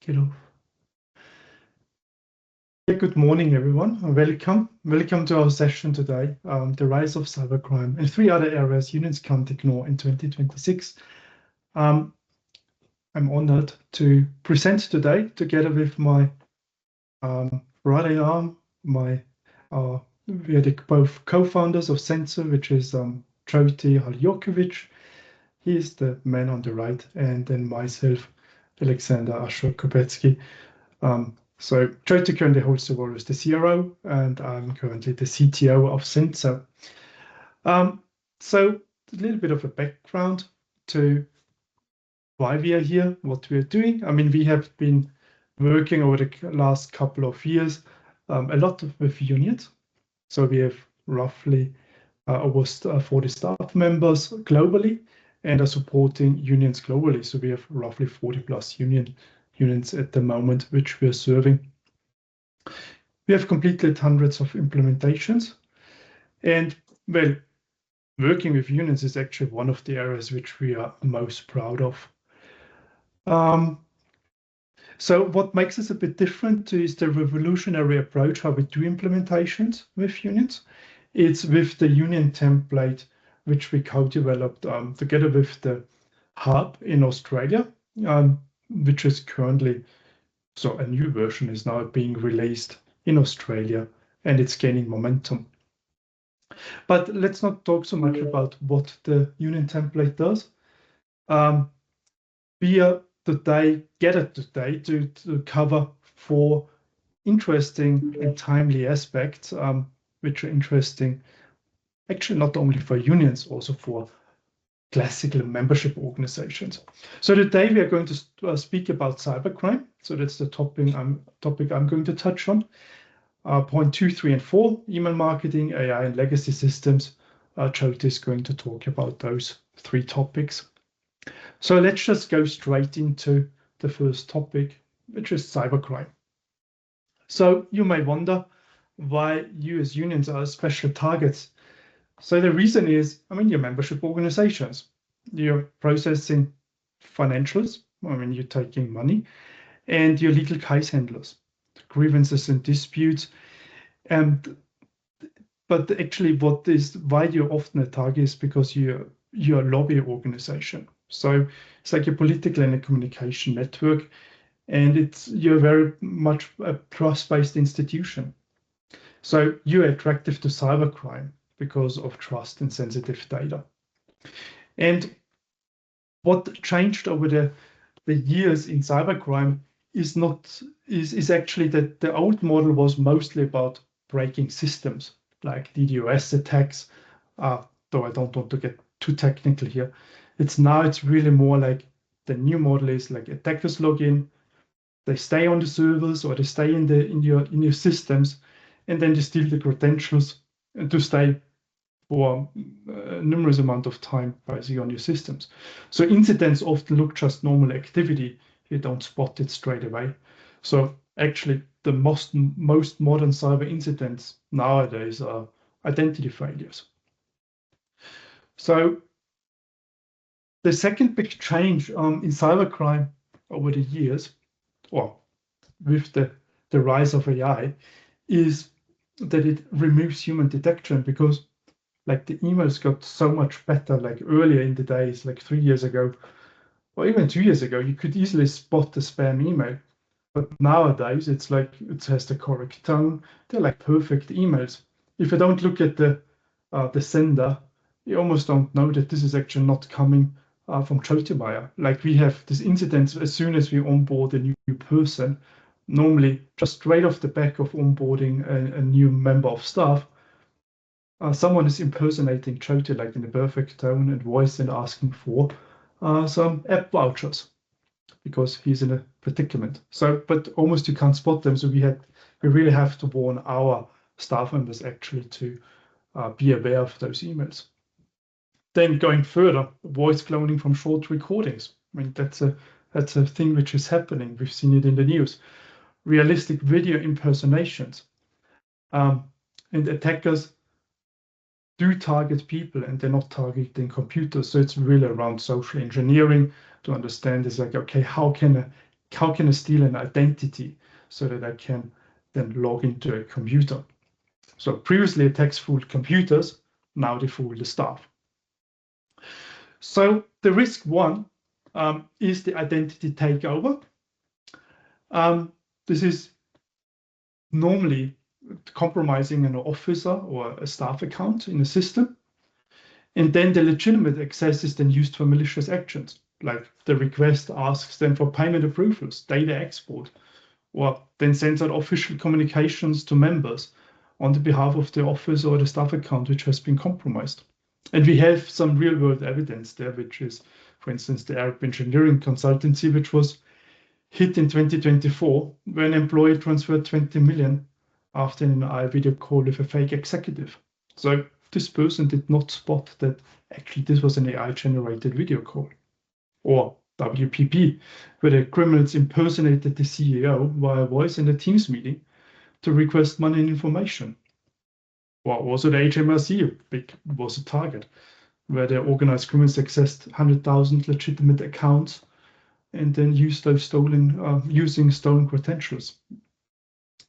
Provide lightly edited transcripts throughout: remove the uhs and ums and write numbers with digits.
Get off. Yeah, good morning, everyone. Welcome to our session today, the rise of cybercrime and 3 other areas unions can't ignore in 2026. I'm honored to present today together with my right arm, we are both co-founders of Zentso, which is Jyoti Jurkovic. He is the man on the right, and then myself, Alexander Ashok Kopetzky. So Jyoti currently holds the role as the CRO, and I'm currently the CTO of Zentso. So a little bit of a background to why we are here, what we are doing. I mean, we have been working over the last couple of years a lot with unions. So we have roughly almost 40 staff members globally and are supporting unions globally. So we have roughly 40 plus unions at the moment, which we are serving. We have completed hundreds of implementations. And well, working with unions is actually one of the areas which we are most proud of. So what makes us a bit different is the revolutionary approach how we do implementations with unions. It's with the union template, which we co-developed together with the hub in Australia, which is currently, so a new version is now being released in Australia and it's gaining momentum. But let's not talk so much about what the union template does. We are gathered today to cover 4 interesting and timely aspects, which are interesting, actually not only for unions, also for classical membership organizations. So today we are going to speak about cybercrime. So that's the topic I'm going to touch on. Point 2, 3, and 4, email marketing, AI, and legacy systems. Jyoti is going to talk about those 3 topics. So let's just go straight into the first topic, which is cybercrime. So you may wonder why you as unions are special targets. So the reason is, I mean, your membership organizations, you're processing financials, I mean, you're taking money, and your legal case handlers, grievances and disputes. But actually why you're often a target is because you're a lobby organization. So it's like a political and a communication network, and you're very much a trust-based institution. So you're attractive to cybercrime because of trust and sensitive data. And what changed over the years in cybercrime is actually that the old model was mostly about breaking systems like DDoS attacks, though I don't want to get too technical here. It's really more like the new model is like attackers log in, they stay on the servers or they stay in your systems, and then they steal the credentials to stay for a numerous amount of time basically on your systems. So incidents often look just normal activity. You don't spot it straight away. So actually the most modern cyber incidents nowadays are identity failures. So the second big change in cybercrime over the years, or with the rise of AI, is that it removes human detection, because like the emails got so much better. Like earlier in the days, like 3 years ago, or even 2 years ago, you could easily spot the spam email. But nowadays, it's like it has the correct tone. They're like perfect emails. If you don't look at the sender, you almost don't know that this is actually not coming from Jyoti. Like we have this incident as soon as we onboard a new person, normally just straight off the back of onboarding a new member of staff, someone is impersonating Jyoti like in the perfect tone and voice and asking for some app vouchers because he's in a predicament. So, but almost you can't spot them. So we really have to warn our staff members actually to be aware of those emails. Then going further, voice cloning from short recordings. I mean, that's a thing which is happening. We've seen it in the news. Realistic video impersonations. And attackers do target people and they're not targeting computers. So it's really around social engineering to understand is like, okay, how can a how can I steal an identity so that I can then log into a computer? So previously attacks fooled computers, now they fool the staff. So the risk one is the identity takeover. This is normally compromising an officer or a staff account in a system. And then the legitimate access is then used for malicious actions, like the request asks them for payment approvals, data export, or then sends out official communications to members on the behalf of the office or the staff account which has been compromised. And we have some real world evidence there, which is, for instance, the Arab engineering consultancy, which was hit in 2024 when an employee transferred 20 million after an AI video call with a fake executive. So this person did not spot that actually this was an AI-generated video call. Or WPP, where the criminals impersonated the CEO via voice in a Teams meeting to request money and information. Or also the HMRC was a target, where the organized criminals accessed 100,000 legitimate accounts and then used those using stolen credentials.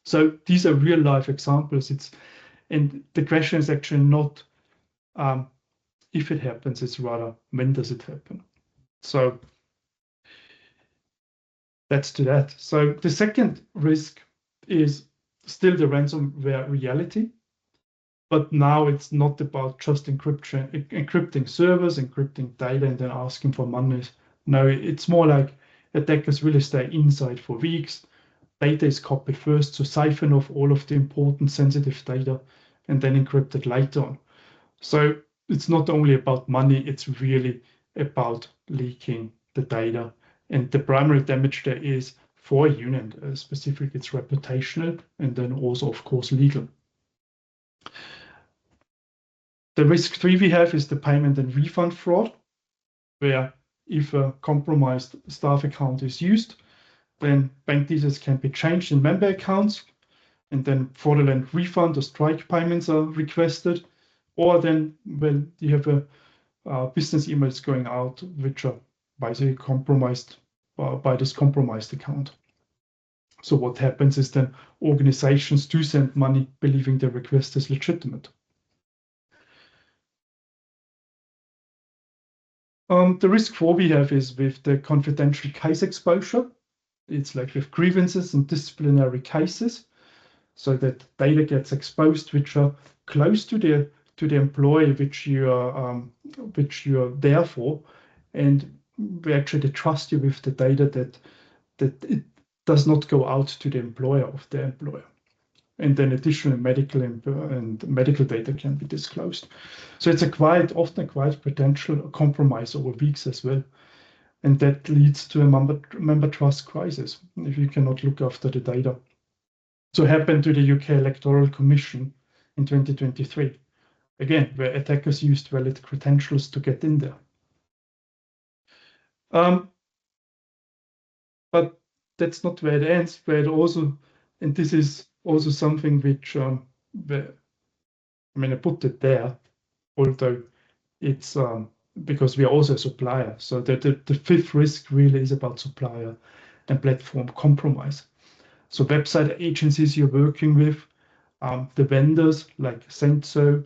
So these are real life examples. And the question is actually not if it happens, it's rather when does it happen. So that's to that. So the second risk is still the ransomware reality, but now it's not about just encrypting servers, encrypting data, and then asking for money. No, it's more like attackers really stay inside for weeks. Data is copied first to siphon off all of the important sensitive data and then encrypted later on. So it's not only about money, it's really about leaking the data. And the primary damage there is for a union, specifically it's reputational and then also, of course, legal. The risk three we have is the payment and refund fraud, where if a compromised staff account is used, then bank details can be changed in member accounts, and then fraudulent refund or strike payments are requested, or then when you have a business emails going out, which are basically compromised by this compromised account. So what happens is then organizations do send money believing the request is legitimate. The risk four we have is with the confidential case exposure. It's like with grievances and disciplinary cases, so that data gets exposed which are close to the employee which you are there for, and we actually trust you with the data that it does not go out to the employer of the employer. And then additional medical and medical data can be disclosed. So it's often a quite potential compromise over weeks as well. And that leads to a member trust crisis if you cannot look after the data. So it happened to the UK Electoral Commission in 2023, again, where attackers used valid credentials to get in there. But that's not where it ends, where it also, and this is also something which, I put it there, although it's because we are also a supplier. So the fifth risk really is about supplier and platform compromise. So website agencies you're working with, the vendors like Zentso,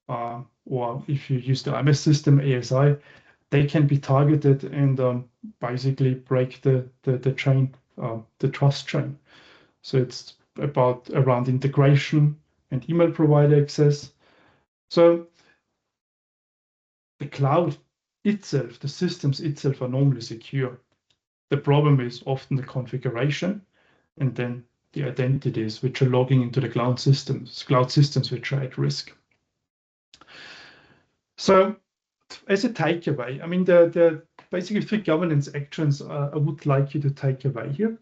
or if you use the IMS system, ASI, they can be targeted and basically break the chain, the trust chain. So it's around integration and email provider access. So the cloud itself, the systems itself are normally secure. The problem is often the configuration and then the identities which are logging into the cloud systems which are at risk. So as a takeaway, the basically three governance actions I would like you to take away here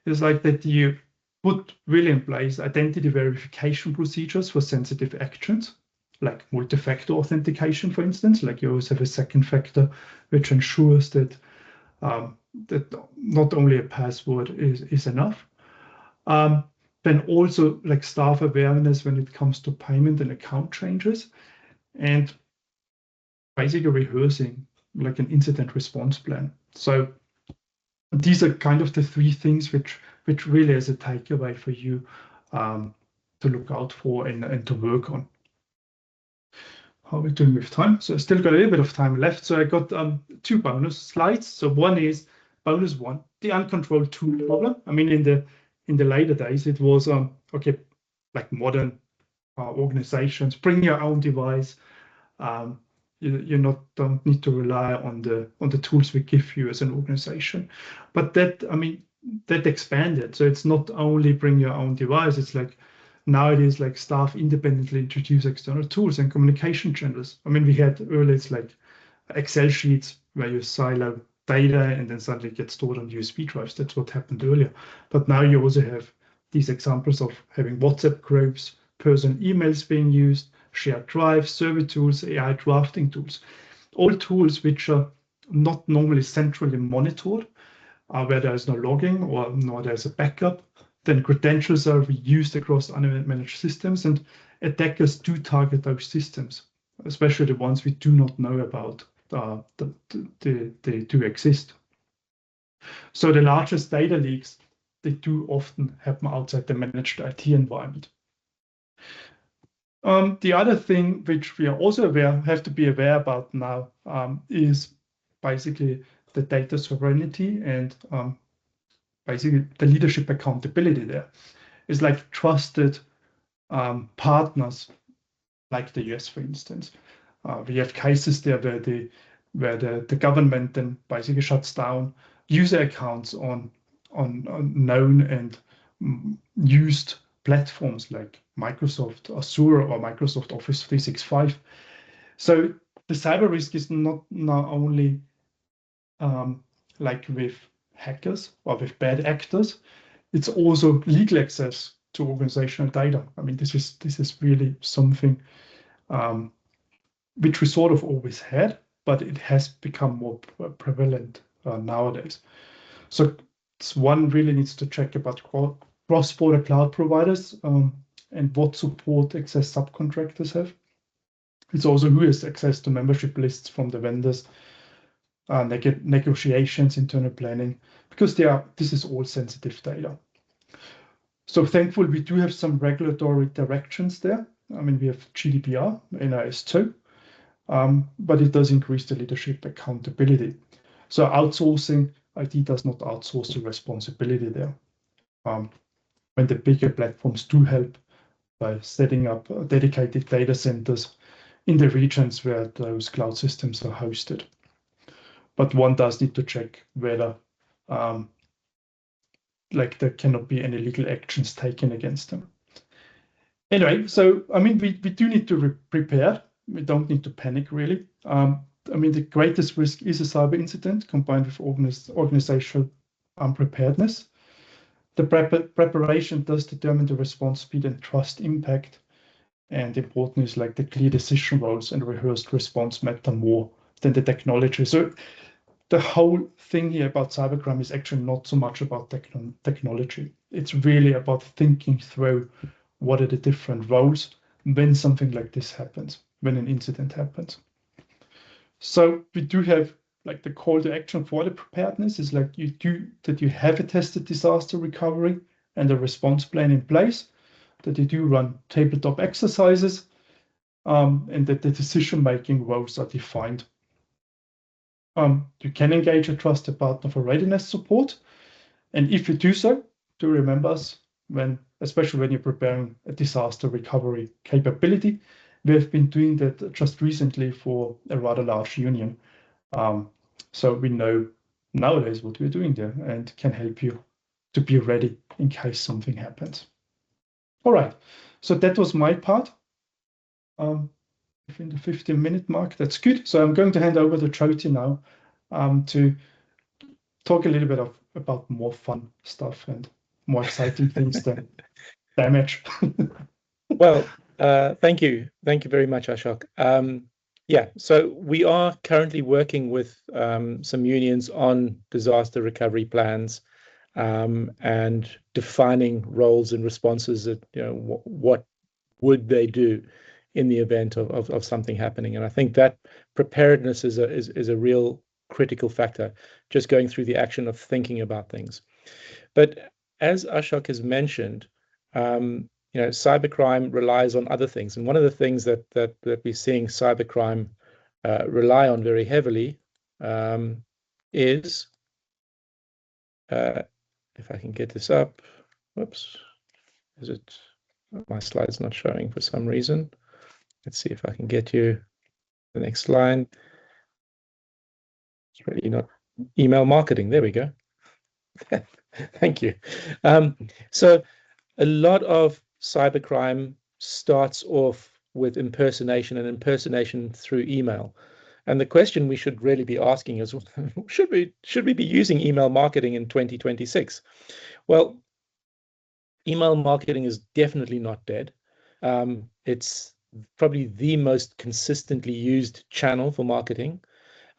is like that you put really in place identity verification procedures for sensitive actions, like multi-factor authentication, for instance, like you always have a second factor, which ensures that that not only a password is enough. Then also like staff awareness when it comes to payment and account changes, and basically rehearsing like an incident response plan. So These are kind of the three things which really is a takeaway for you to look out for and to work on. How are we doing with time? So I still got a little bit of time left. So I got two bonus slides. So one is bonus one, the uncontrolled tool problem. I mean, in the later days, it was okay, like modern organizations, bring your own device. You don't need to rely on the tools we give you as an organization. But that, I mean, that expanded. So it's not only bring your own device. It's like now it is like staff independently introduce external tools and communication channels. I mean, we had earlier it's like Excel sheets where you silo data and then suddenly it gets stored on USB drives. That's what happened earlier. But now you also have these examples of having WhatsApp groups, personal emails being used, shared drives, survey tools, AI drafting tools, all tools which are not normally centrally monitored, where there is no logging or no there's a backup. Then credentials are reused across unmanaged systems, and attackers do target those systems, especially the ones we do not know about. They do exist. So the largest data leaks, they do often happen outside the managed IT environment. The other thing which we are also have to be aware about now is basically the data sovereignty and basically the leadership accountability there. It's like trusted partners, like the US, for instance. We have cases there where the government then basically shuts down user accounts on known and used platforms like Microsoft Azure or Microsoft Office 365. So the cyber risk is not only like with hackers or with bad actors, it's also legal access to organizational data. I mean, this is really something which we sort of always had, but it has become more prevalent nowadays. So one really needs to check about cross-border cloud providers and what support access subcontractors have. It's also who has access to membership lists from the vendors, negotiations, internal planning, because this is all sensitive data. So thankfully, we do have some regulatory directions there. I mean, we have GDPR and IS2, but it does increase the leadership accountability. So outsourcing, IT does not outsource the responsibility there. When the bigger platforms do help by setting up dedicated data centers in the regions where those cloud systems are hosted. But one does need to check whether like there cannot be any legal actions taken against them. Anyway, so I mean, we do need to prepare. We don't need to panic, really. I mean, the greatest risk is a cyber incident combined with organizational unpreparedness. The preparation does determine the response speed and trust impact. And important is like the clear decision roles and rehearsed response matter more than the technology. So the whole thing here about cybercrime is actually not so much about technology. It's really about thinking through what are the different roles when something like this happens, when an incident happens. So we do have like the call to action for the preparedness is like you have a tested disaster recovery and a response plan in place, that you do run tabletop exercises, and that the decision-making roles are defined. You can engage a trusted partner for readiness support. And if you do so, do remember us especially when you're preparing a disaster recovery capability. We have been doing that just recently for a rather large union. So we know nowadays what we're doing there and can help you to be ready in case something happens. All right, so that was my part. Within the 15-minute mark, that's good. So I'm going to hand over to Jyoti now to talk a little bit about more fun stuff and more exciting things than damage. Well, thank you. Thank you very much, Ashok. Yeah, so we are currently working with some unions on disaster recovery plans and defining roles and responses that, what would they do in the event of something happening. And I think that preparedness is a real critical factor, just going through the action of thinking about things. But as Ashok has mentioned, cybercrime relies on other things. And one of the things that we're seeing cybercrime rely on very heavily is, if I can get this up, whoops, is it, my slide's not showing for some reason. Let's see if I can get you the next line. It's really not email marketing. There we go. Thank you. So a lot of cybercrime starts off with impersonation, and impersonation through email. And the question we should really be asking is, should we be using email marketing in 2026? Well, email marketing is definitely not dead. It's probably the most consistently used channel for marketing.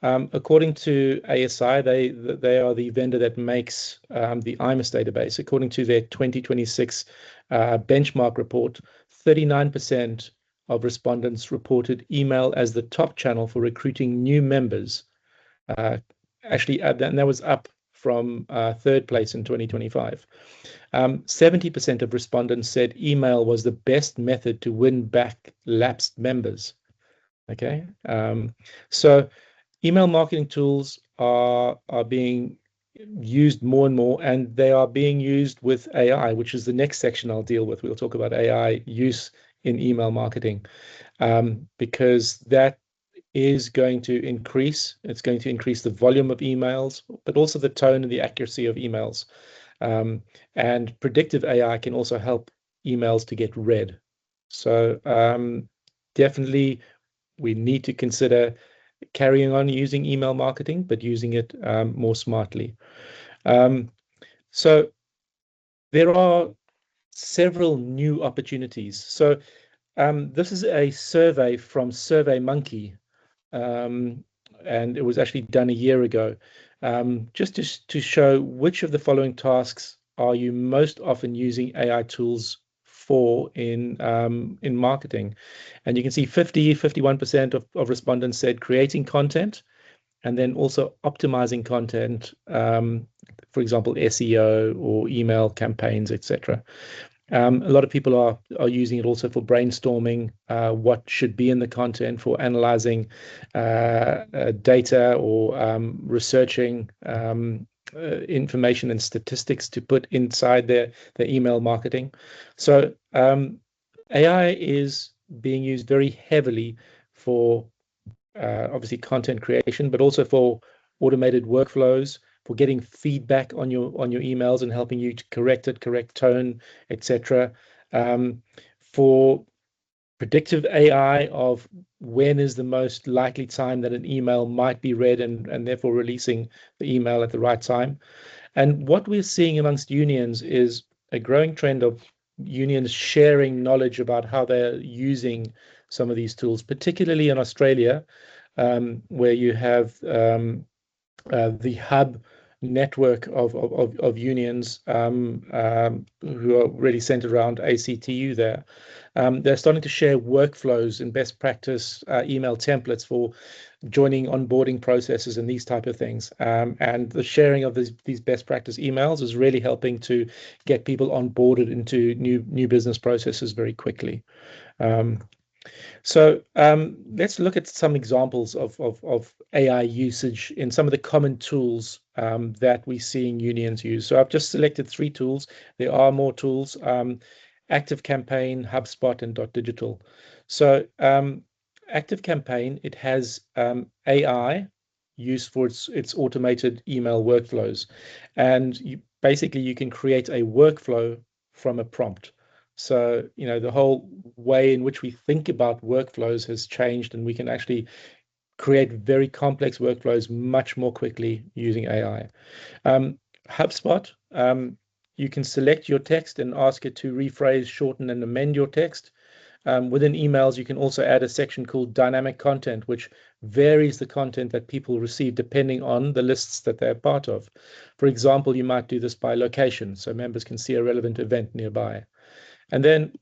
According to ASI, they are the vendor that makes the IMIS database. According to their 2026 benchmark report, 39% of respondents reported email as the top channel for recruiting new members. Actually, and that was up from third place in 2025. 70% of respondents said email was the best method to win back lapsed members. Okay, so email marketing tools are being used more and more, and they are being used with AI, which is the next section I'll deal with. We'll talk about AI use in email marketing, because that is going to increase. It's going to increase the volume of emails, but also the tone and the accuracy of emails. And predictive AI can also help emails to get read. So definitely we need to consider carrying on using email marketing, but using it more smartly. So there are several new opportunities. So this is a survey from SurveyMonkey, and it was actually done a year ago, just to show which of the following tasks are you most often using AI tools for in marketing. And you can see 51% of respondents said creating content, and then also optimizing content, for example, SEO or email campaigns, etc. A lot of people are using it also for brainstorming what should be in the content, for analyzing data, or researching information and statistics to put inside their email marketing. So AI is being used very heavily for obviously content creation, but also for automated workflows, for getting feedback on your emails and helping you to correct tone, etc. For predictive AI of when is the most likely time that an email might be read, and therefore releasing the email at the right time. And what we're seeing amongst unions is a growing trend of unions sharing knowledge about how they're using some of these tools, particularly in Australia, where you have the hub network of unions who are really centered around ACTU there. They're starting to share workflows and best practice email templates for joining onboarding processes and these type of things. And the sharing of these best practice emails is really helping to get people onboarded into new business processes very quickly. So let's look at some examples of AI usage in some of the common tools that we're seeing unions use. So I've just selected 3 tools. There are more tools: ActiveCampaign, HubSpot, and .digital. So ActiveCampaign, it has AI used for its automated email workflows. And you can create a workflow from a prompt. So, the whole way in which we think about workflows has changed, and we can actually create very complex workflows much more quickly using AI. HubSpot, you can select your text and ask it to rephrase, shorten, and amend your text. Within emails, you can also add a section called dynamic content, which varies the content that people receive depending on the lists that they're part of. For example, you might do this by location, so members can see a relevant event nearby. And then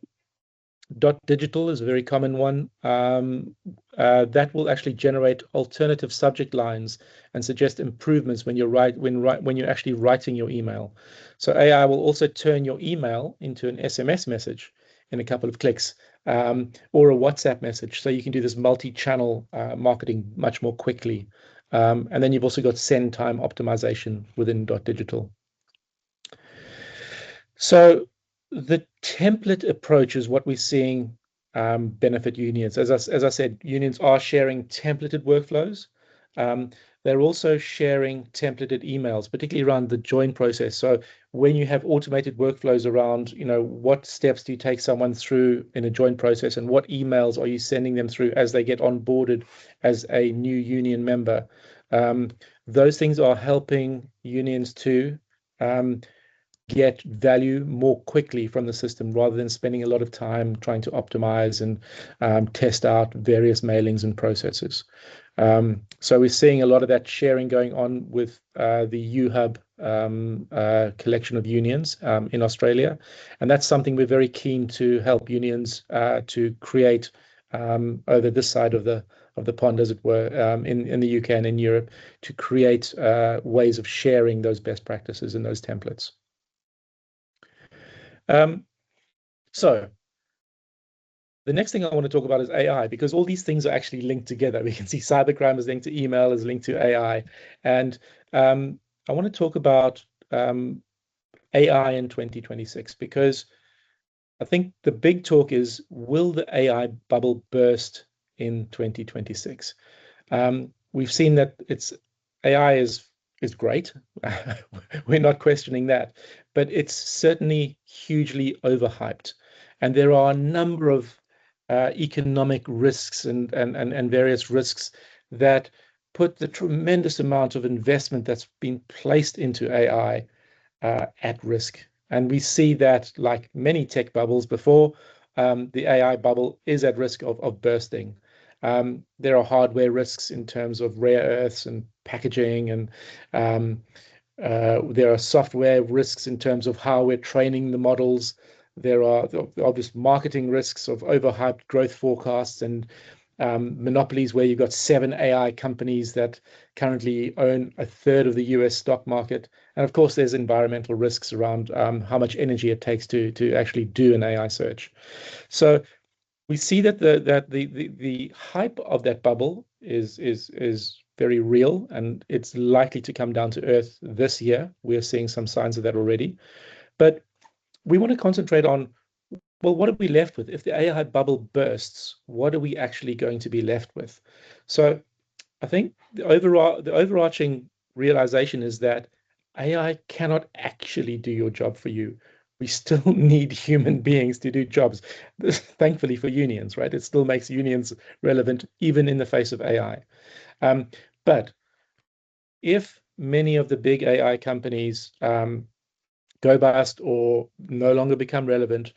Digital is a very common one. That will actually generate alternative subject lines and suggest improvements when you're actually writing your email. So AI will also turn your email into an SMS message in a couple of clicks, or a WhatsApp message. So you can do this multi-channel marketing much more quickly. And then you've also got send time optimization within Digital. So the template approach is what we're seeing benefit unions. As I said, unions are sharing templated workflows. They're also sharing templated emails, particularly around the join process. So when you have automated workflows around, what steps do you take someone through in a join process, and what emails are you sending them through as they get onboarded as a new union member? Those things are helping unions to get value more quickly from the system, rather than spending a lot of time trying to optimize and test out various mailings and processes. So we're seeing a lot of that sharing going on with the UHub collection of unions in Australia. And that's something we're very keen to help unions to create over this side of the pond, as it were, in the UK and in Europe, to create ways of sharing those best practices and those templates. So the next thing I want to talk about is AI, because all these things are actually linked together. We can see cybercrime is linked to email, is linked to AI. And I want to talk about AI in 2026, because I think the big talk is, will the AI bubble burst in 2026? We've seen that AI is great. We're not questioning that, but it's certainly hugely overhyped. And there are a number of economic risks and various risks that put the tremendous amount of investment that's been placed into AI at risk. And we see that, like many tech bubbles before, the AI bubble is at risk of bursting. There are hardware risks in terms of rare earths and packaging, and there are software risks in terms of how we're training the models. There are the obvious marketing risks of overhyped growth forecasts and monopolies, where you've got 7 AI companies that currently own a third of the US stock market. And of course, there's environmental risks around how much energy it takes to actually do an AI search. So we see that the hype of that bubble is very real, and it's likely to come down to earth this year. We're seeing some signs of that already. But we want to concentrate on, well, what are we left with? If the AI bubble bursts, what are we actually going to be left with? So I think the overarching realization is that AI cannot actually do your job for you. We still need human beings to do jobs. Thankfully for unions, right? It still makes unions relevant even in the face of AI. But if many of the big AI companies go bust or no longer become relevant,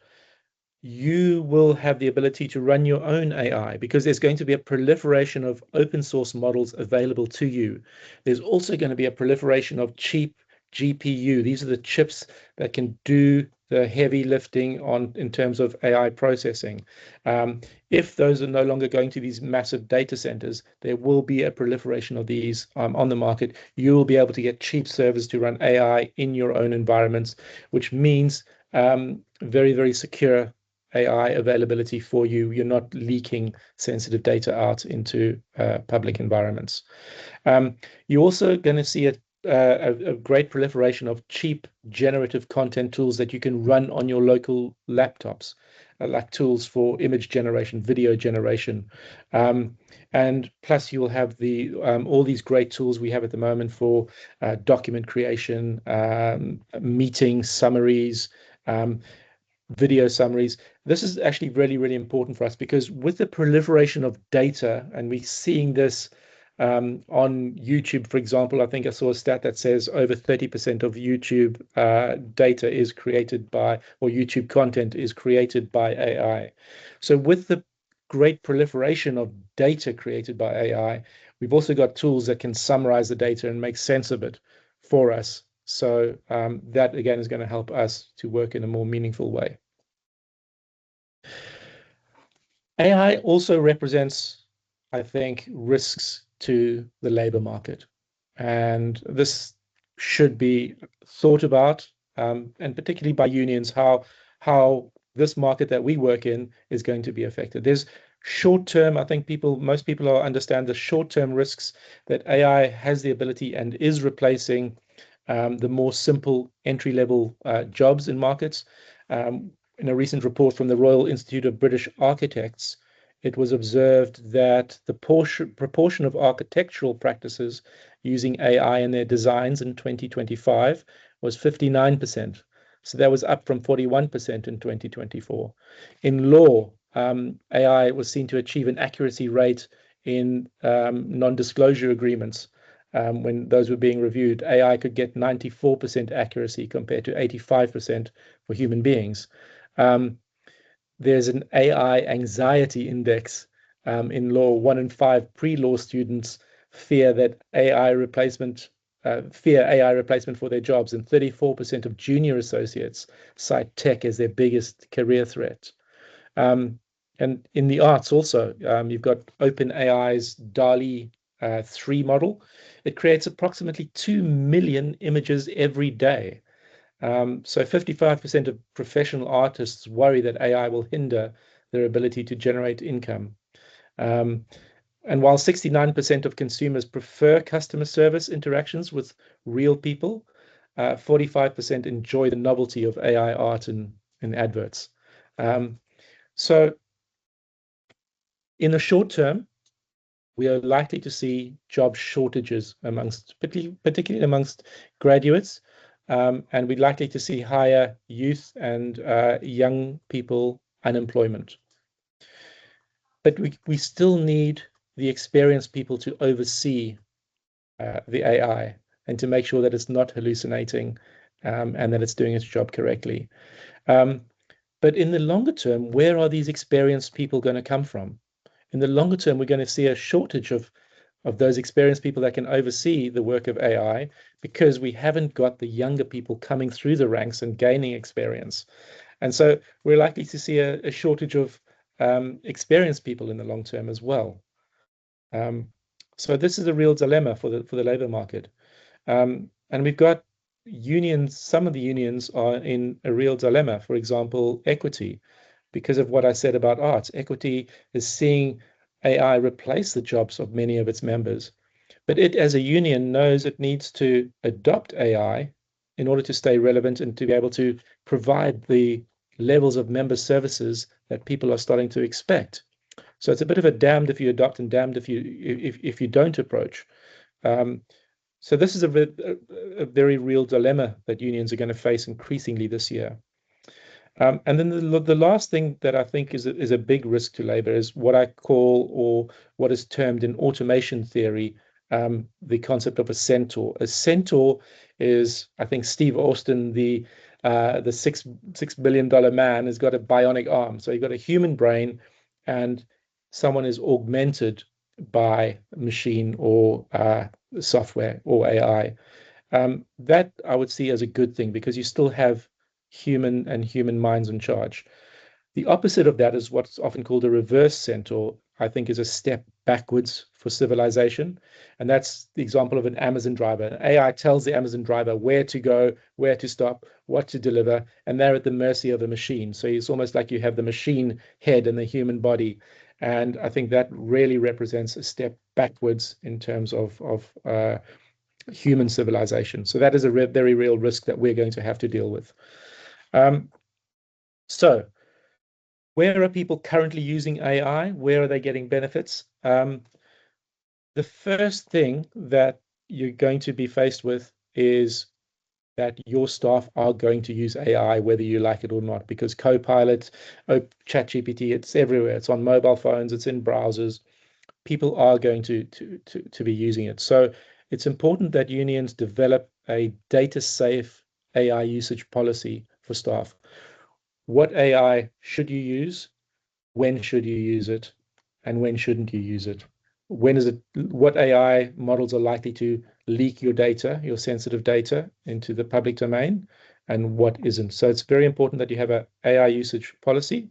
you will have the ability to run your own AI, because there's going to be a proliferation of open source models available to you. There's also going to be a proliferation of cheap GPU. These are the chips that can do the heavy lifting in terms of AI processing. If those are no longer going to these massive data centers, there will be a proliferation of these on the market. You will be able to get cheap servers to run AI in your own environments, which means very, very secure AI availability for you. You're not leaking sensitive data out into public environments. You're also going to see a great proliferation of cheap generative content tools that you can run on your local laptops, like tools for image generation, video generation. And plus you will have all these great tools we have at the moment for document creation, meeting summaries, video summaries. This is actually really, really important for us, because with the proliferation of data, and we're seeing this on YouTube, for example, I think I saw a stat that says over 30% of YouTube data is created by, or YouTube content is created by AI. So with the great proliferation of data created by AI, we've also got tools that can summarize the data and make sense of it for us. So that, again, is going to help us to work in a more meaningful way. AI also represents, I think, risks to the labor market. And this should be thought about, and particularly by unions, how this market that we work in is going to be affected. There's short-term, I think most people understand the short-term risks that AI has the ability and is replacing the more simple entry-level jobs in markets. In a recent report from the Royal Institute of British Architects, it was observed that the proportion of architectural practices using AI in their designs in 2025 was 59%. So that was up from 41% in 2024. In law, AI was seen to achieve an accuracy rate in non-disclosure agreements. When those were being reviewed, AI could get 94% accuracy compared to 85% for human beings. There's an AI anxiety index in law. 1 in 5 pre-law students fear AI replacement for their jobs, and 34% of junior associates cite tech as their biggest career threat. And in the arts also, you've got OpenAI's DALL-E 3 model. It creates approximately 2 million images every day. So 55% of professional artists worry that AI will hinder their ability to generate income. And while 69% of consumers prefer customer service interactions with real people, 45% enjoy the novelty of AI art in adverts. So in the short term, we are likely to see job shortages particularly amongst graduates, and we're likely to see higher youth and young people unemployment. But we still need the experienced people to oversee the AI and to make sure that it's not hallucinating and that it's doing its job correctly. But in the longer term, where are these experienced people going to come from? In the longer term, we're going to see a shortage of those experienced people that can oversee the work of AI, because we haven't got the younger people coming through the ranks and gaining experience. And so we're likely to see a shortage of experienced people in the long term as well. So this is a real dilemma for the labor market. And we've got unions, some of the unions are in a real dilemma. For example, Equity, because of what I said about arts. Equity is seeing AI replace the jobs of many of its members. But it, as a union, knows it needs to adopt AI in order to stay relevant and to be able to provide the levels of member services that people are starting to expect. So it's a bit of a damned if you adopt and damned if you don't approach. So this is a very real dilemma that unions are going to face increasingly this year. And then the last thing that I think is a big risk to labor is what I call, or what is termed in automation theory, the concept of a centaur. A centaur is, I think, Steve Austin, the $6 billion man, has got a bionic arm. So you've got a human brain, and someone is augmented by machine or software or AI. That I would see as a good thing, because you still have human minds in charge. The opposite of that is what's often called a reverse centaur. I think is a step backwards for civilization. And that's the example of an Amazon driver. AI tells the Amazon driver where to go, where to stop, what to deliver, and they're at the mercy of a machine. So it's almost like you have the machine head and the human body. And I think that really represents a step backwards in terms of human civilization. So that is a very real risk that we're going to have to deal with. So where are people currently using AI? Where are they getting benefits? The first thing that you're going to be faced with is that your staff are going to use AI, whether you like it or not, because Copilot, ChatGPT, it's everywhere. It's on mobile phones, it's in browsers. People are going to be using it. So it's important that unions develop a data-safe AI usage policy for staff. What AI should you use? When should you use it? And when shouldn't you use it? What AI models are likely to leak your data, your sensitive data, into the public domain, and what isn't? So it's very important that you have an AI usage policy.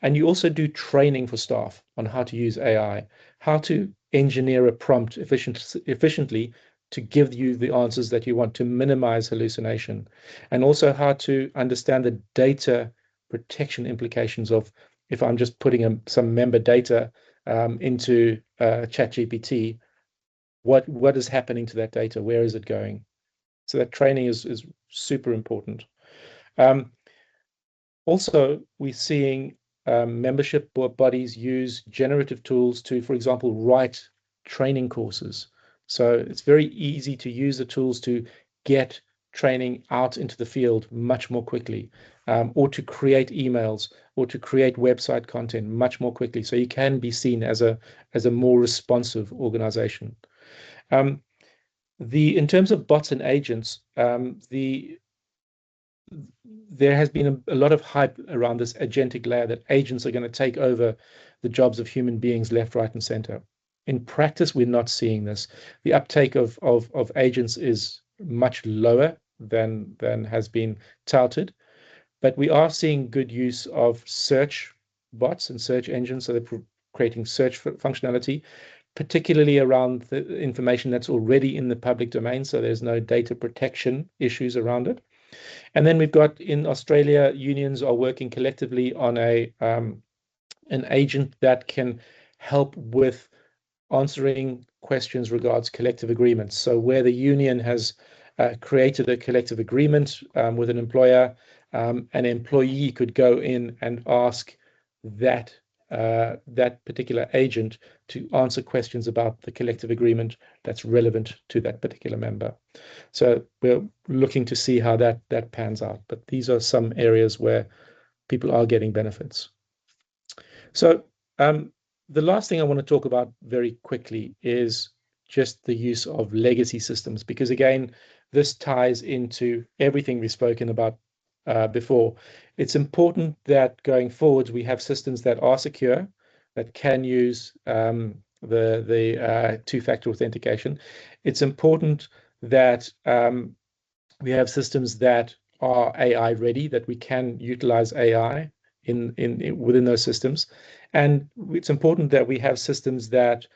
And you also do training for staff on how to use AI, how to engineer a prompt efficiently to give you the answers that you want to minimize hallucination, and also how to understand the data protection implications of if I'm just putting some member data into ChatGPT, what is happening to that data? Where is it going? So that training is super important. Also, we're seeing membership bodies use generative tools to, for example, write training courses. So it's very easy to use the tools to get training out into the field much more quickly, or to create emails or to create website content much more quickly. So you can be seen as a more responsive organization. In terms of bots and agents, there has been a lot of hype around this agentic layer that agents are going to take over the jobs of human beings left, right, and center. In practice, we're not seeing this. The uptake of agents is much lower than has been touted, but we are seeing good use of search bots and search engines. So they're creating search functionality, particularly around the information that's already in the public domain. So there's no data protection issues around it. And then we've got in Australia, unions are working collectively on an agent that can help with answering questions regards collective agreements. So where the union has created a collective agreement with an employer, an employee could go in and ask that particular agent to answer questions about the collective agreement that's relevant to that particular member. So we're looking to see how that pans out. But these are some areas where people are getting benefits. So the last thing I want to talk about very quickly is just the use of legacy systems, because again, this ties into everything we've spoken about before. It's important that going forward, we have systems that are secure, that can use the two-factor authentication. It's important that we have systems that are AI ready, that we can utilize AI within those systems. And it's important that we have systems that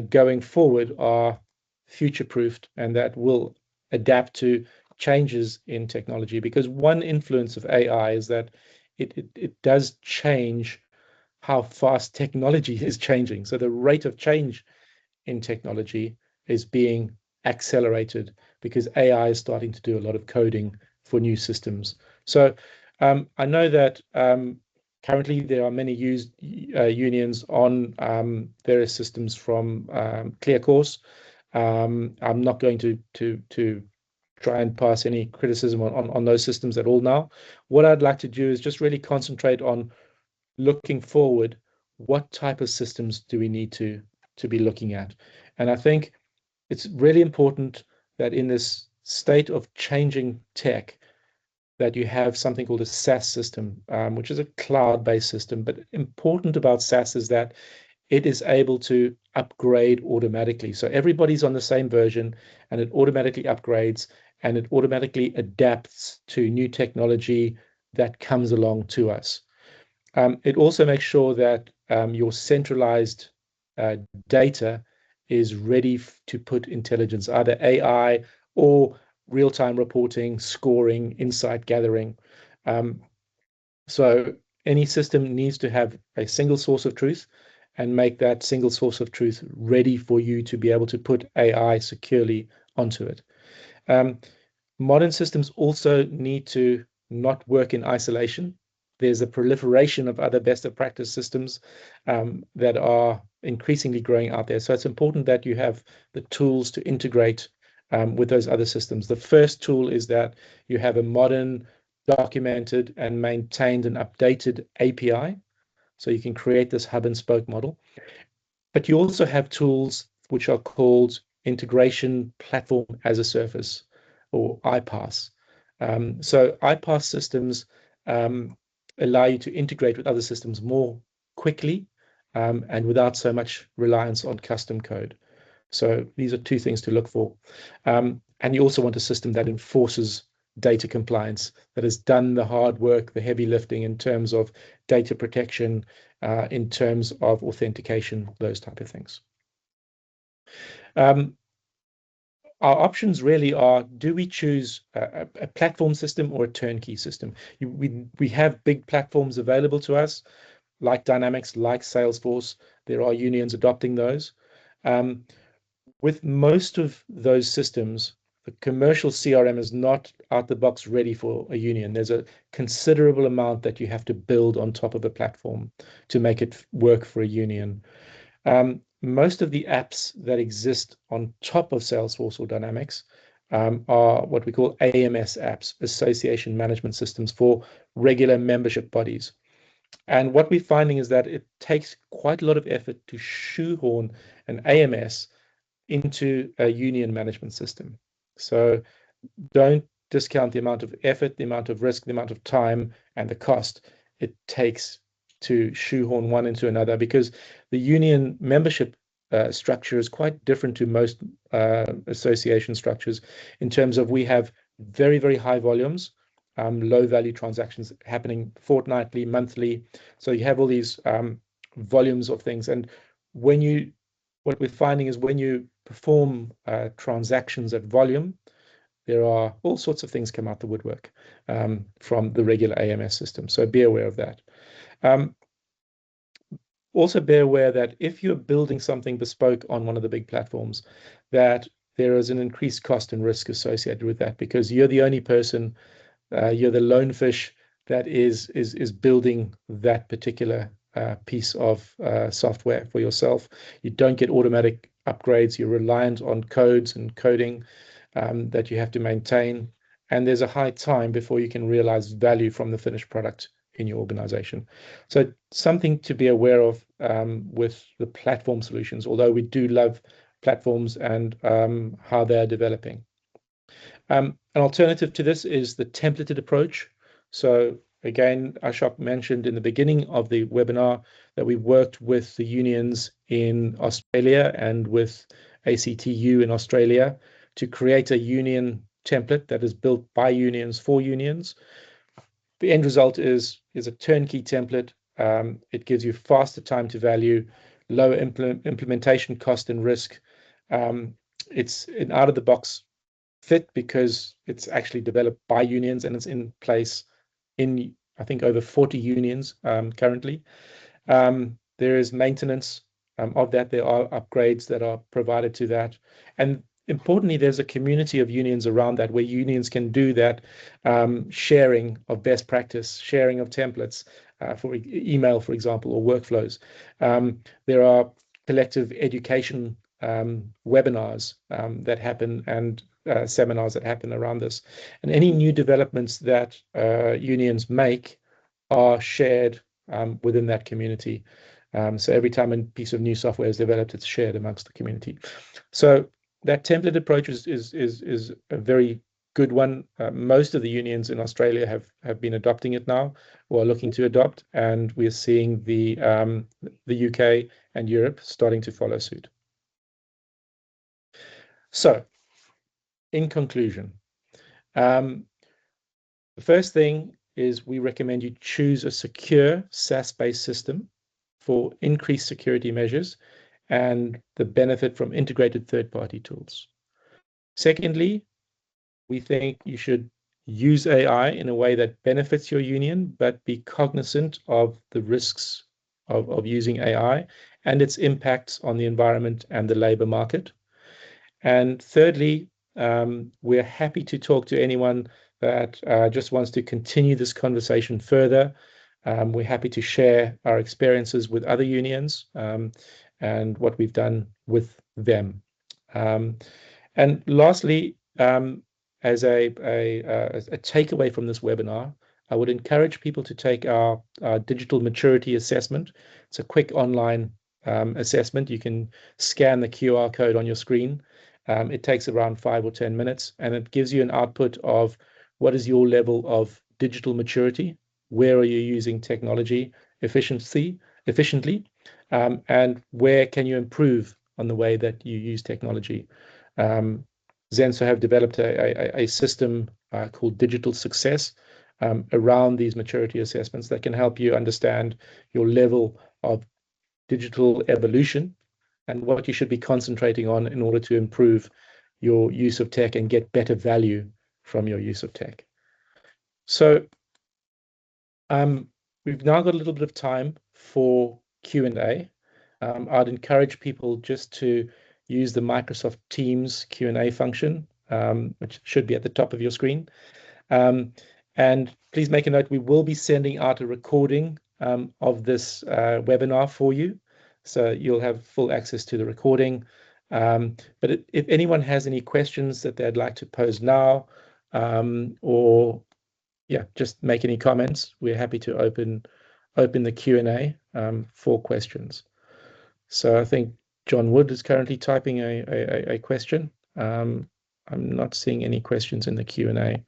going forward are future-proofed and that will adapt to changes in technology. Because one influence of AI is that it does change how fast technology is changing. So the rate of change in technology is being accelerated because AI is starting to do a lot of coding for new systems. So I know that currently there are many unions on various systems from ClearCourse. I'm not going to try and pass any criticism on those systems at all now. What I'd like to do is just really concentrate on looking forward. What type of systems do we need to be looking at? And I think it's really important that in this state of changing tech, that you have something called a SaaS system, which is a cloud-based system. But important about SaaS is that it is able to upgrade automatically. So everybody's on the same version, and it automatically upgrades, and it automatically adapts to new technology that comes along to us. It also makes sure that your centralized data is ready to put intelligence, either AI or real-time reporting, scoring, insight gathering. So any system needs to have a single source of truth and make that single source of truth ready for you to be able to put AI securely onto it. Modern systems also need to not work in isolation. There's a proliferation of other best of practice systems that are increasingly growing out there. So it's important that you have the tools to integrate with those other systems. The first tool is that you have a modern, documented, and maintained and updated API. So you can create this hub and spoke model. But you also have tools which are called integration platform as a service, or iPaaS. So iPaaS systems allow you to integrate with other systems more quickly and without so much reliance on custom code. So these are two things to look for. And you also want a system that enforces data compliance, that has done the hard work, the heavy lifting in terms of data protection, in terms of authentication, those type of things. Our options really are, do we choose a platform system or a turnkey system? We have big platforms available to us, like Dynamics, like Salesforce. There are unions adopting those. With most of those systems, the commercial CRM is not out the box ready for a union. There's a considerable amount that you have to build on top of a platform to make it work for a union. Most of the apps that exist on top of Salesforce or Dynamics are what we call AMS apps, Association Management Systems, for regular membership bodies. And what we're finding is that it takes quite a lot of effort to shoehorn an AMS into a union management system. So don't discount the amount of effort, the amount of risk, the amount of time, and the cost it takes to shoehorn one into another, because the union membership structure is quite different to most association structures in terms of we have very, very high volumes, low value transactions happening fortnightly, monthly. So you have all these volumes of things. And what we're finding is when you perform transactions at volume, there are all sorts of things come out the woodwork from the regular AMS system. So be aware of that. Also be aware that if you're building something bespoke on one of the big platforms, that there is an increased cost and risk associated with that, because you're the only person, you're the lone fish that is building that particular piece of software for yourself. You don't get automatic upgrades. You're reliant on codes and coding that you have to maintain. And there's a high time before you can realize value from the finished product in your organization. So something to be aware of with the platform solutions, although we do love platforms and how they're developing. An alternative to this is the templated approach. So again, Ashok mentioned in the beginning of the webinar that we worked with the unions in Australia and with ACTU in Australia to create a union template that is built by unions for unions. The end result is a turnkey template. It gives you faster time to value, lower implementation cost and risk. It's an out-of-the-box fit because it's actually developed by unions and it's in place in, I think, over 40 unions currently. There is maintenance of that. There are upgrades that are provided to that. And importantly, there's a community of unions around that where unions can do that sharing of best practice, sharing of templates for email, for example, or workflows. There are collective education webinars that happen and seminars that happen around this. And any new developments that unions make are shared within that community. So every time a piece of new software is developed, it's shared amongst the community. So that template approach is a very good one. Most of the unions in Australia have been adopting it now, or are looking to adopt, and we're seeing the UK and Europe starting to follow suit. So, in conclusion, the first thing is we recommend you choose a secure SaaS-based system for increased security measures and the benefit from integrated third-party tools. Secondly, we think you should use AI in a way that benefits your union, but be cognizant of the risks of using AI and its impacts on the environment and the labor market. And thirdly, we're happy to talk to anyone that just wants to continue this conversation further. We're happy to share our experiences with other unions and what we've done with them. And lastly, as a takeaway from this webinar, I would encourage people to take our digital maturity assessment. It's a quick online assessment. You can scan the QR code on your screen. It takes around 5 or 10 minutes, and it gives you an output of what is your level of digital maturity, where are you using technology efficiently, and where can you improve on the way that you use technology. Zentso have developed a system called Digital Success around these maturity assessments that can help you understand your level of digital evolution and what you should be concentrating on in order to improve your use of tech and get better value from your use of tech. So we've now got a little bit of time for Q&A. I'd encourage people just to use the Microsoft Teams Q&A function, which should be at the top of your screen. And please make a note, we will be sending out a recording of this webinar for you. So you'll have full access to the recording. But if anyone has any questions that they'd like to pose now, or just make any comments, we're happy to open the Q&A for questions. So I think John Wood is currently typing a question. I'm not seeing any questions in the Q&A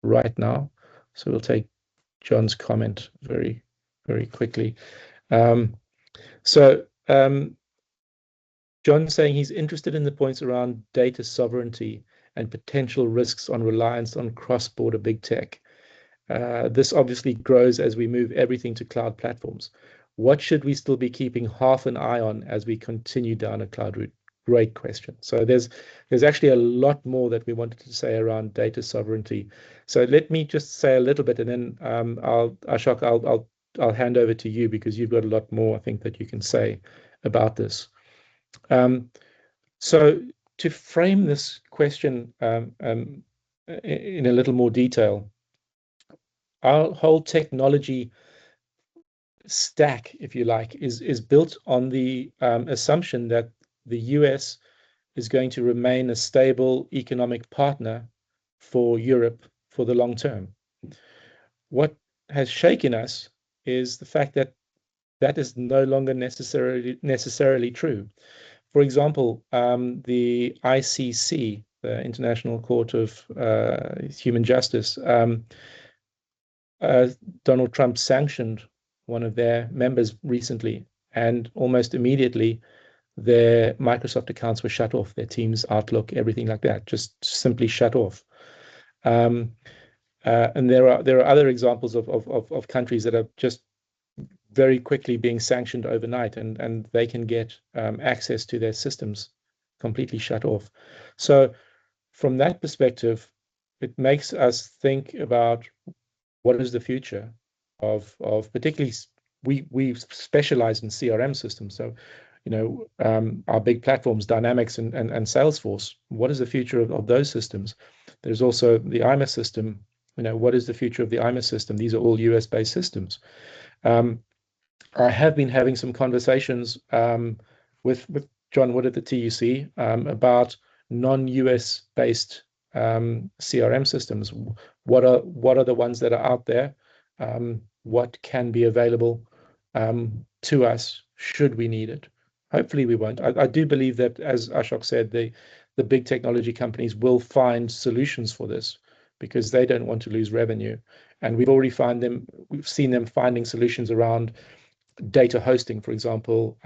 right now, so we'll take John's comment very, very quickly. John's saying he's interested in the points around data sovereignty and potential risks on reliance on cross-border big tech. This obviously grows as we move everything to cloud platforms. What should we still be keeping half an eye on as we continue down a cloud route? Great question. So there's actually a lot more that we wanted to say around data sovereignty. So let me just say a little bit, and then Ashok, I'll hand over to you because you've got a lot more, I think, that you can say about this. So to frame this question in a little more detail, our whole technology stack, if you like, is built on the assumption that the US is going to remain a stable economic partner for Europe for the long term. What has shaken us is the fact that that is no longer necessarily true. For example, the ICC, the International Court of Human Justice, Donald Trump sanctioned one of their members recently, and almost immediately their Microsoft accounts were shut off, their Teams, Outlook, everything like that, just simply shut off. And there are other examples of countries that are just very quickly being sanctioned overnight, and they can get access to their systems completely shut off. So from that perspective, it makes us think about what is the future of particularly, we specialize in CRM systems. So, our big platforms, Dynamics and Salesforce, what is the future of those systems? There's also the IMA system. What is the future of the IMA system? These are all US-based systems. I have been having some conversations with John Wood at the TUC about non-US based CRM systems. What are the ones that are out there? What can be available to us should we need it? Hopefully we won't. I do believe that, as Ashok said, the big technology companies will find solutions for this because they don't want to lose revenue. And we've seen them finding solutions around data hosting. For example,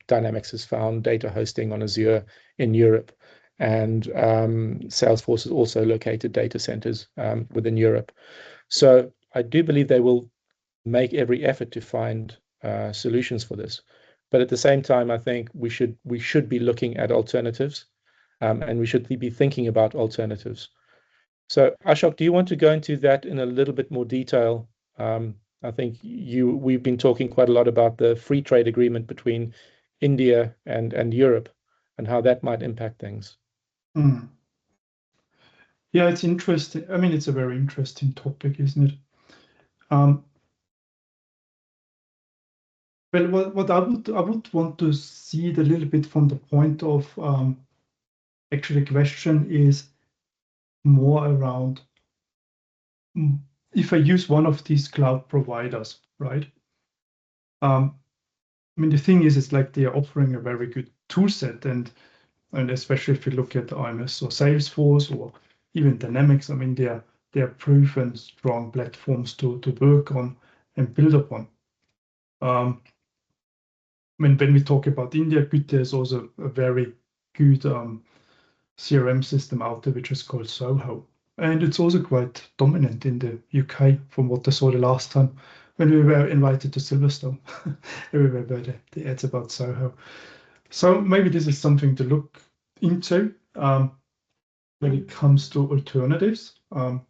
Dynamics has found data hosting on Azure in Europe, and Salesforce has also located data centers within Europe. So I do believe they will make every effort to find solutions for this. But at the same time, I think we should be looking at alternatives, and we should be thinking about alternatives. So Ashok, do you want to go into that in a little bit more detail? I think we've been talking quite a lot about the free trade agreement between India and Europe and how that might impact things. Yeah, it's interesting. I mean, it's a very interesting topic, isn't it? Well, what I would want to see it a little bit from the point of actually the question is more around if I use one of these cloud providers, right? I mean, the thing is, it's like they are offering a very good tool set, and especially if you look at IMS or Salesforce or even Dynamics, I mean, they are proven strong platforms to work on and build upon. When we talk about India, good, there's also a very good CRM system out there, which is called Soho. And it's also quite dominant in the UK from what I saw the last time when we were invited to Silverstone. Everywhere were the ads about Soho. So maybe this is something to look into when it comes to alternatives,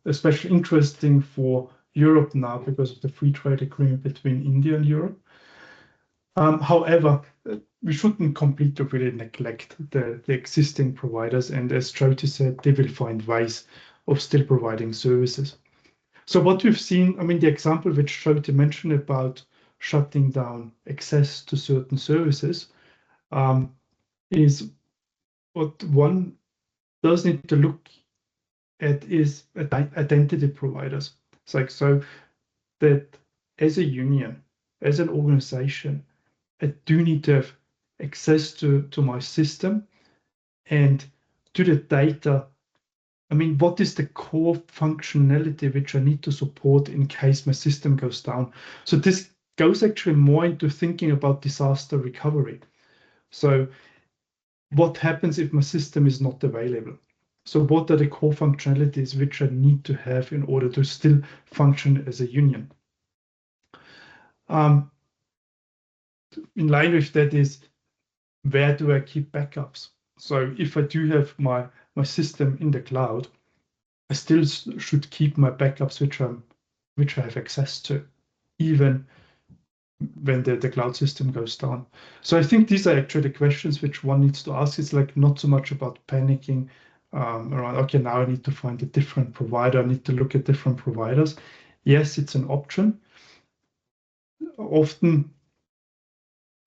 especially interesting for Europe now because of the free trade agreement between India and Europe. However, we shouldn't completely really neglect the existing providers. And as Jyoti said, they will find ways of still providing services. So what we've seen, I mean, the example which Jyoti mentioned about shutting down access to certain services is what one does need to look at is identity providers. It's like so that as a union, as an organization, I do need to have access to my system and to the data. I mean, what is the core functionality which I need to support in case my system goes down? So this goes actually more into thinking about disaster recovery. So what happens if my system is not available? So what are the core functionalities which I need to have in order to still function as a union? In line with that is, where do I keep backups? So if I do have my system in the cloud, I still should keep my backups which I have access to, even when the cloud system goes down. So I think these are actually the questions which one needs to ask. It's like not so much about panicking around, okay, now I need to find a different provider, I need to look at different providers. Yes, it's an option. Often,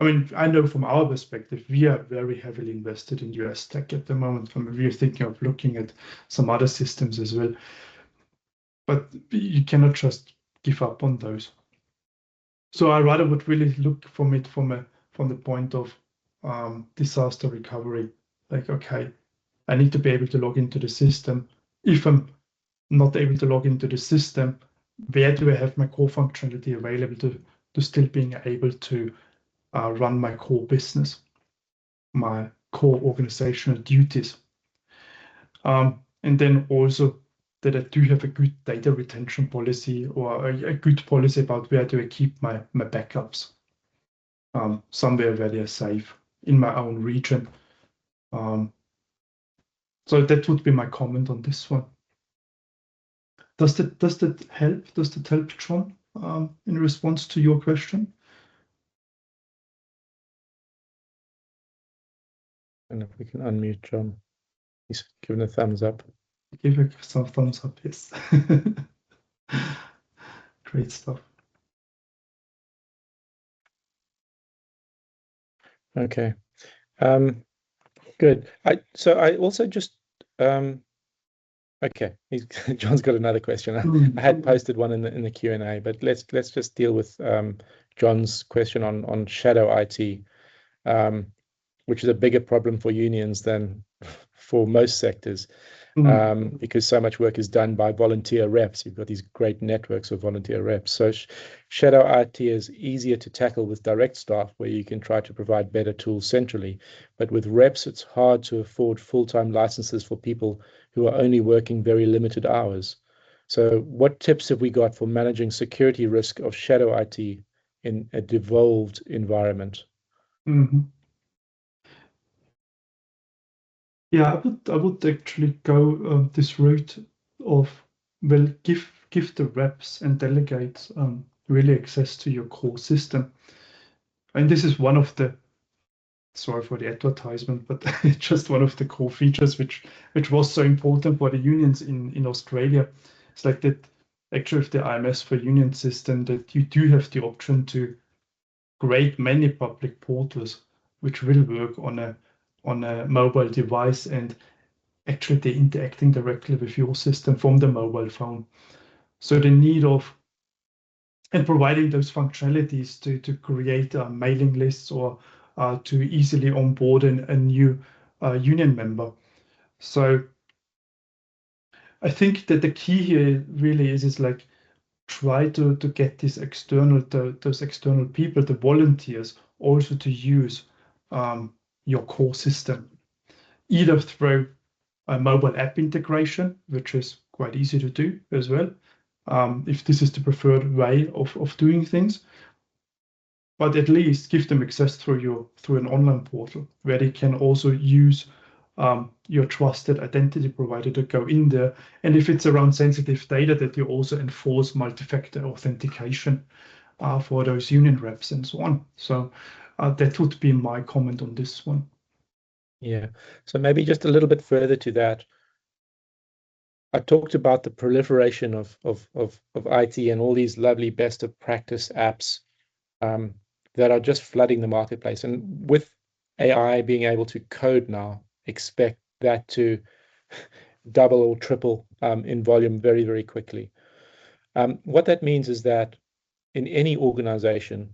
I mean, I know from our perspective, we are very heavily invested in US tech at the moment. We're thinking of looking at some other systems as well. But you cannot just give up on those. So I rather would really look from it from the point of disaster recovery. Like, okay, I need to be able to log into the system. If I'm not able to log into the system, where do I have my core functionality available to still being able to run my core business, my core organizational duties? And then also that I do have a good data retention policy or a good policy about where do I keep my backups. Somewhere where they're safe in my own region. So that would be my comment on this one. Does that help? Does that help, John, in response to your question? And if we can unmute John, he's given a thumbs up. Give some thumbs up, yes. Great stuff. Okay, good. So I also just okay. John's got another question. I had posted one in the Q&A, but let's just deal with John's question on shadow IT, which is a bigger problem for unions than for most sectors. Because so much work is done by volunteer reps. You've got these great networks of volunteer reps. So shadow IT is easier to tackle with direct staff, where you can try to provide better tools centrally. But with reps, it's hard to afford full-time licenses for people who are only working very limited hours. So what tips have we got for managing security risk of shadow IT in a devolved environment? Yeah, I would actually go this route of, well, give the reps and delegates really access to your core system. And this is one of the, sorry for the advertisement, but it's just one of the core features which was so important for the unions in Australia. It's like that actually with the IMS for union system, that you do have the option to create many public portals which will work on a mobile device, and actually they're interacting directly with your system from the mobile phone. So the need of and providing those functionalities to create mailing lists or to easily onboard a new union member. So I think that the key here really is like try to get these those external people, the volunteers, also to use your core system, either through a mobile app integration, which is quite easy to do as well, if this is the preferred way of doing things. But at least give them access through an online portal where they can also use your trusted identity provider to go in there. And if it's around sensitive data, that you also enforce multi-factor authentication for those union reps and so on. So that would be my comment on this one. Yeah. So maybe just a little bit further to that. I talked about the proliferation of IT and all these lovely best of practice apps that are just flooding the marketplace. And with AI being able to code now, expect that to double or triple in volume very, very quickly. What that means is that in any organization,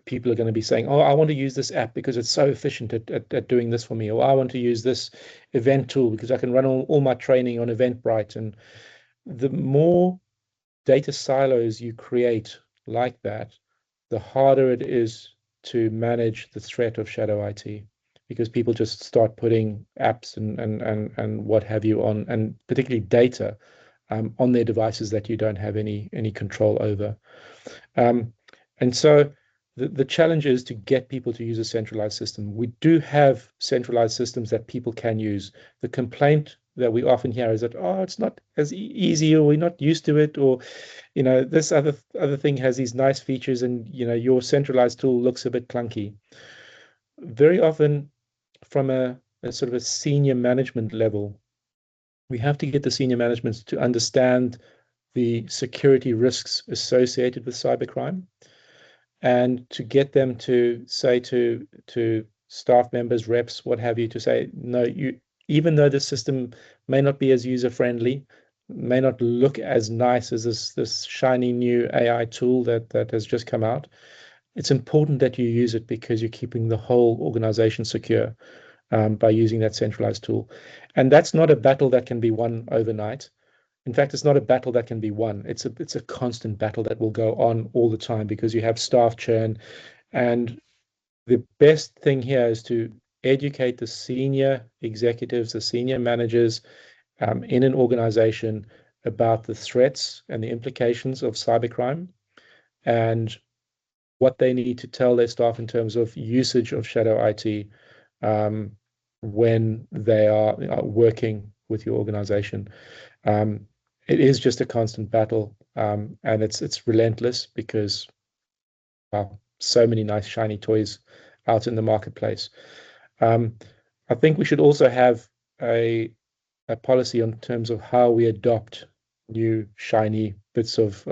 people are going to be saying, oh, I want to use this app because it's so efficient at doing this for me. Or I want to use this event tool because I can run all my training on Eventbrite. And the more data silos you create like that, the harder it is to manage the threat of shadow IT, because people just start putting apps and what have you on, and particularly data on their devices that you don't have any control over. And so the challenge is to get people to use a centralized system. We do have centralized systems that people can use. The complaint that we often hear is that, oh, it's not as easy, or we're not used to it, or this other thing has these nice features, and your centralized tool looks a bit clunky. Very often, from a sort of a senior management level, we have to get the senior management to understand the security risks associated with cybercrime, and to get them to say to staff members, reps, what have you, to say, no, even though the system may not be as user-friendly, may not look as nice as this shiny new AI tool that has just come out, it's important that you use it because you're keeping the whole organization secure by using that centralized tool. And that's not a battle that can be won overnight. In fact, it's not a battle that can be won. It's a constant battle that will go on all the time, because you have staff churn. And the best thing here is to educate the senior executives, the senior managers in an organization about the threats and the implications of cybercrime, and what they need to tell their staff in terms of usage of shadow IT when they are working with your organization. It is just a constant battle, and it's relentless, because so many nice shiny toys out in the marketplace. I think we should also have a policy in terms of how we adopt new shiny bits of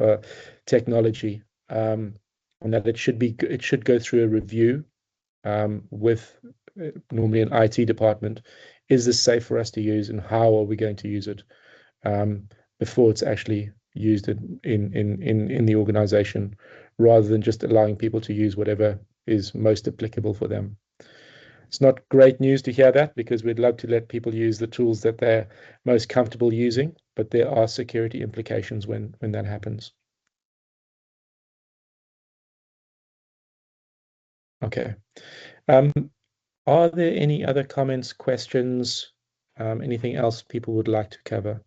technology, and that it should go through a review with normally an IT department. Is this safe for us to use, and how are we going to use it before it's actually used in the organization, rather than just allowing people to use whatever is most applicable for them. It's not great news to hear that, because we'd love to let people use the tools that they're most comfortable using, but there are security implications when that happens. Okay. Are there any other comments, questions, anything else people would like to cover?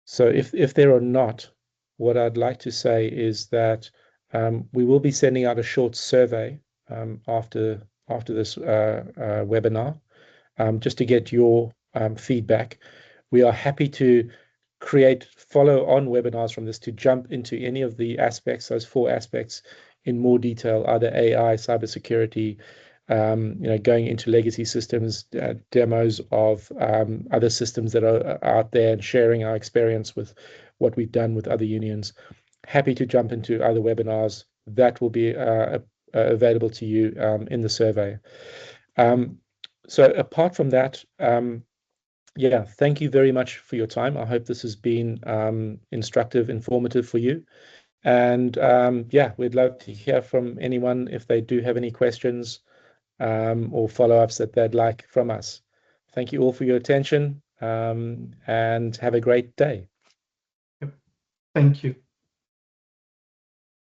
So if there are not, what I'd like to say is that we will be sending out a short survey after this webinar, just to get your feedback. We are happy to create follow-on webinars from this to jump into any of the aspects, those 4 aspects, in more detail, either AI, cybersecurity, going into legacy systems, demos of other systems that are out there, and sharing our experience with what we've done with other unions. Happy to jump into other webinars that will be available to you in the survey. So apart from that, yeah, thank you very much for your time. I hope this has been instructive, informative for you. And yeah, we'd love to hear from anyone if they do have any questions or follow-ups that they'd like from us. Thank you all for your attention, and have a great day. Thank you.